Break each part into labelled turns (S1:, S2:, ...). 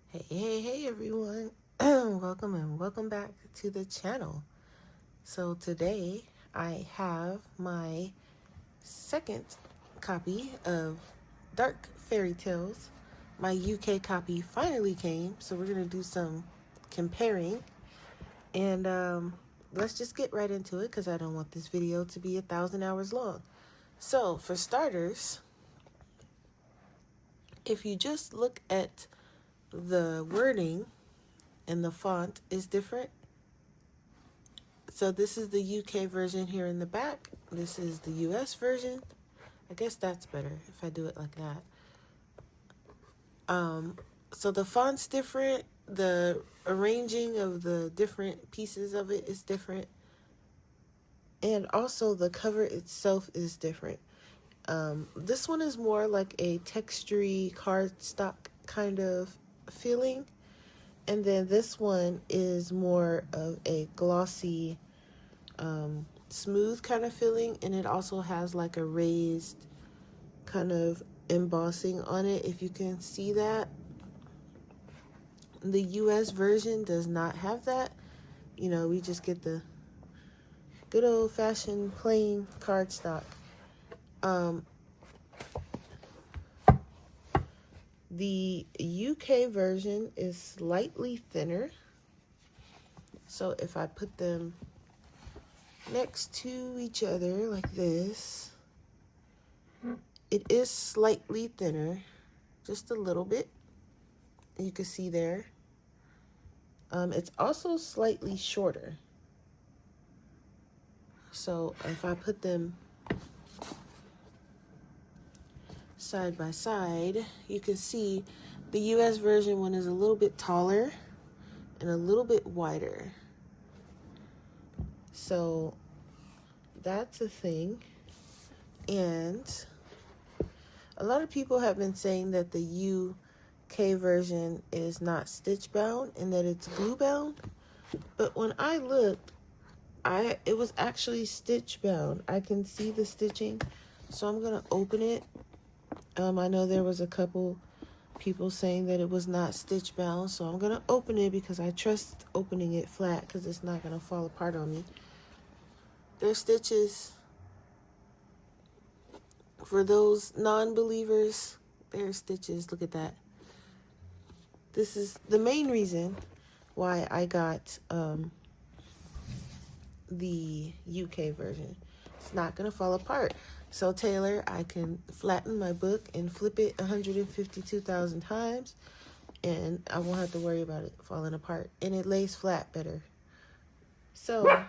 S1: Hey everyone. Welcome and welcome back to the channel. So today I have my second copy of Dark Fairy Tales. My UK copy finally came, so we're going to do some comparing. And let's just get right into it because I don't want this video to be 1,000 hours long. So for starters, if you just look at the wording and the font is different. So this is the UK version here in the back. This is the US version. I guess that's better if I do it like that. So the font's different. The arranging of the different pieces of it is different. And also the cover itself is different. This one is more like a textury cardstock kind of feeling. And then this one is more of a glossy, smooth kind of feeling. And it also has like a raised kind of embossing on it, if you can see that. The US version does not have that. You know, we just get the good old-fashioned plain cardstock. The UK version is slightly thinner. So if I put them next to each other like this, it is slightly thinner, just a little bit. You can see there. It's also slightly shorter. So if I put them side by side, you can see the US version one is a little bit taller and a little bit wider. So that's a thing. And a lot of people have been saying that the UK version is not stitch bound and that it's glue bound. But when I looked, it was actually stitch bound. I can see the stitching. So I'm going to open it. I know there was a couple people saying that it was not stitch bound, so I'm going to open it because I trust opening it flat because it's not going to fall apart on me. There's stitches. For those non-believers, there's stitches. Look at that. This is the main reason why I got the UK version. It's not going to fall apart. So Taylor, I can flatten my book and flip it 152,000 times, and I won't have to worry about it falling apart. And it lays flat better. So,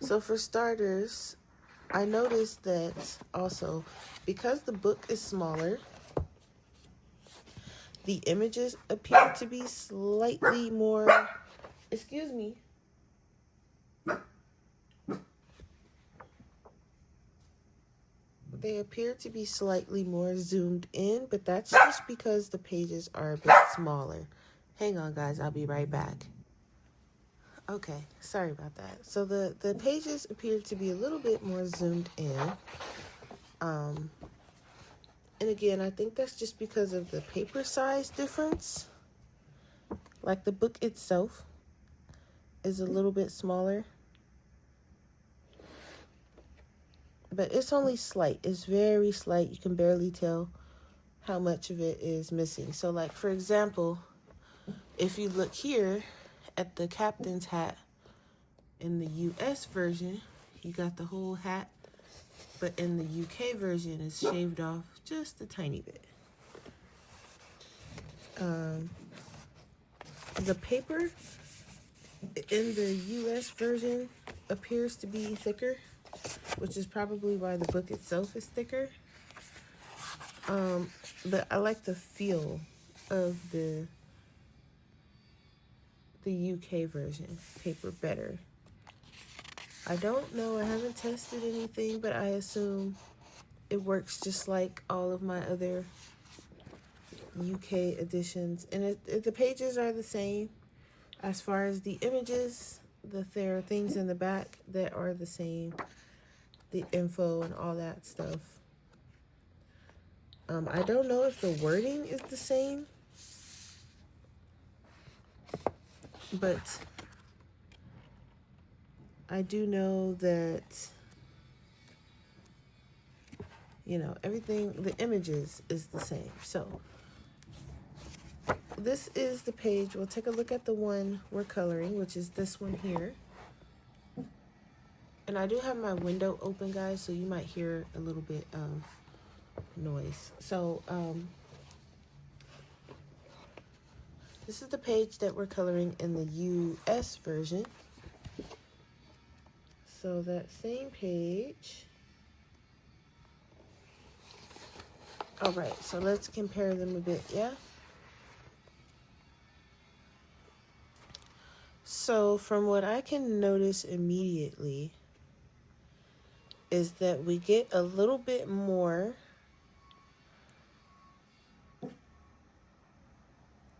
S1: so for starters, I noticed that also because the book is smaller, the images appear to be slightly more, excuse me, they appear to be slightly more zoomed in, but that's just because the pages are a bit smaller. Hang on, guys. I'll be right back. Okay, sorry about that. So the pages appear to be a little bit more zoomed in. And again, I think that's just because of the paper size difference. Like the book itself is a little bit smaller. But it's only slight. It's very slight. You can barely tell how much of it is missing. So like, for example, if you look here at the captain's hat in the US version, you got the whole hat. But in the UK version, it's shaved off just a tiny bit. The paper in the US version appears to be thicker, which is probably why the book itself is thicker. But I like the feel of the UK version paper better. I don't know, I haven't tested anything, but I assume it works just like all of my other UK editions. And the pages are the same. As far as the images, there are things in the back that are the same. The info and all that stuff. I don't know if the wording is the same, but I do know that, you know, everything, the images is the same. So this is the page. We'll take a look at the one we're coloring, which is this one here. And I do have my window open, guys, so you might hear a little bit of noise. So this is the page that we're coloring in the US version. So that same page. All right, so let's compare them a bit, yeah? So from what I can notice immediately is that we get a little bit more.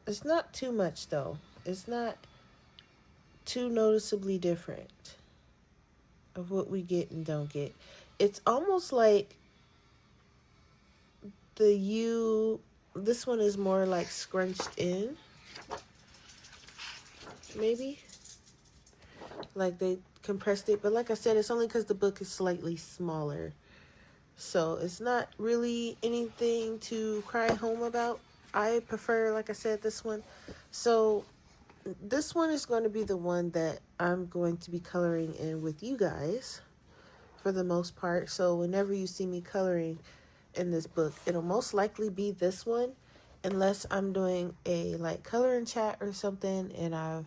S1: It's not too much though. It's not too noticeably different of what we get and don't get. It's almost like this one is more like scrunched in, maybe. Like they compressed it, but like I said, it's only because the book is slightly smaller. So it's not really anything to cry home about. I prefer, like I said, this one. So this one is going to be the one that I'm going to be coloring in with you guys for the most part. So whenever you see me coloring in this book, it'll most likely be this one, unless I'm doing a like color and chat or something and I've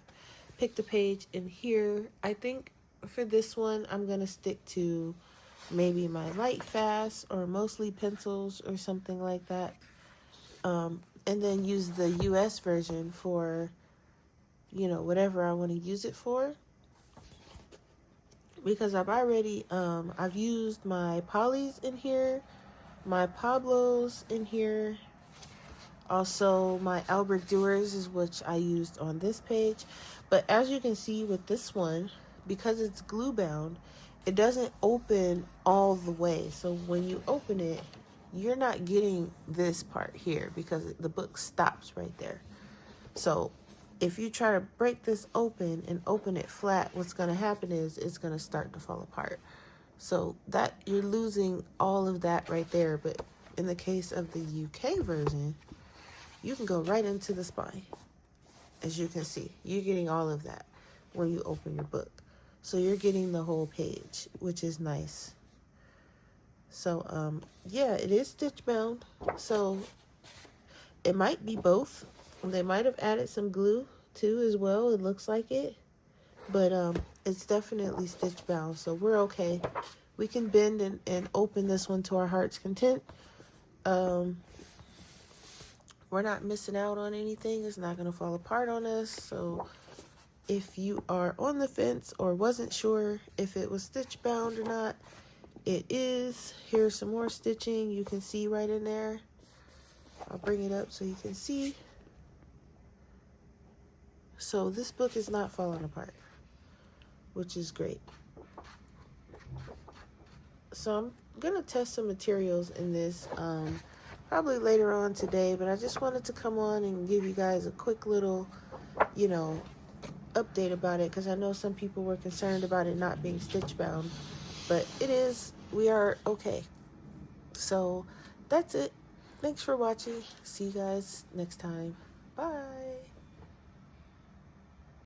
S1: picked a page in here. I think for this one, I'm going to stick to maybe my light fast or mostly pencils or something like that. And then use the US version for, you know, whatever I want to use it for. Because I've already, I've used my Polys in here, my Pablos in here. Also, my Albert Duers is what I used on this page. But as you can see with this one, because it's glue bound, it doesn't open all the way. So when you open it, you're not getting this part here because the book stops right there. So if you try to break this open and open it flat, what's going to happen is it's going to start to fall apart. So that you're losing all of that right there. But in the case of the UK version, you can go right into the spine. As you can see, you're getting all of that when you open your book. So you're getting the whole page, which is nice. So, yeah, it is stitch bound. So it might be both. They might have added some glue too as well. It looks like it. But it's definitely stitch bound. So we're okay. We can bend and open this one to our heart's content. We're not missing out on anything. It's not going to fall apart on us. So if you are on the fence or wasn't sure if it was stitch bound or not, it is. Here's some more stitching you can see right in there. I'll bring it up so you can see. So this book is not falling apart, which is great. So I'm going to test some materials in this probably later on today, but I just wanted to come on and give you guys a quick little, you know, update about it because I know some people were concerned about it not being stitch bound, but it is. We are okay. So that's it. Thanks for watching. See you guys next time.